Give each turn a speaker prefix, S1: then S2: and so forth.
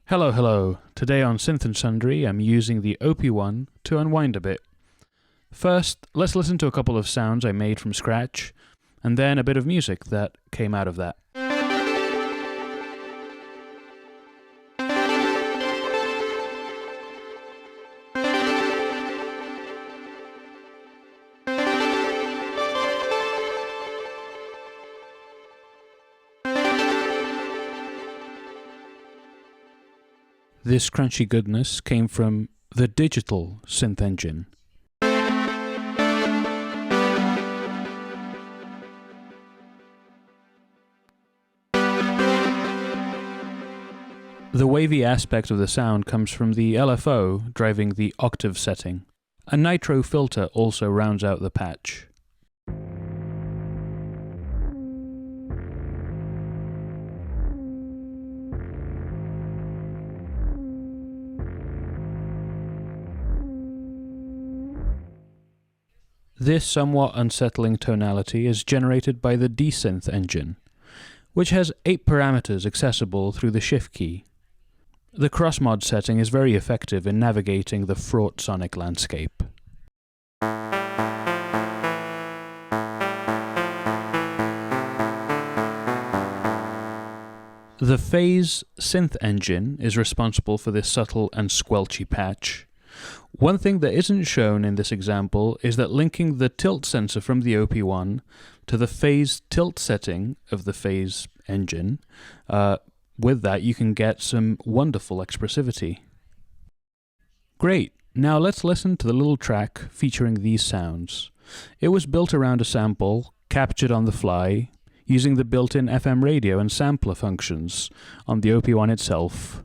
S1: Hello, hello. Today on Synth and Sundry, I'm using the OP-1 to unwind a bit. First, let's listen to a couple of sounds I made from scratch, and then a bit of music that came out of that. This crunchy goodness came from the digital synth engine. The wavy aspect of the sound comes from the LFO driving the octave setting. A nitro filter also rounds out the patch. This somewhat unsettling tonality is generated by the DSynth engine, which has 8 parameters accessible through the Shift key. The cross-mod setting is very effective in navigating the fraught sonic landscape. The Phase synth engine is responsible for this subtle and squelchy patch. One thing that isn't shown in this example is that linking the tilt sensor from the OP-1 to the phase tilt setting of the Phase engine, with that you can get some wonderful expressivity. Great, now let's listen to the little track featuring these sounds. It was built around a sample, captured on the fly, using the built-in FM radio and sampler functions on the OP-1 itself.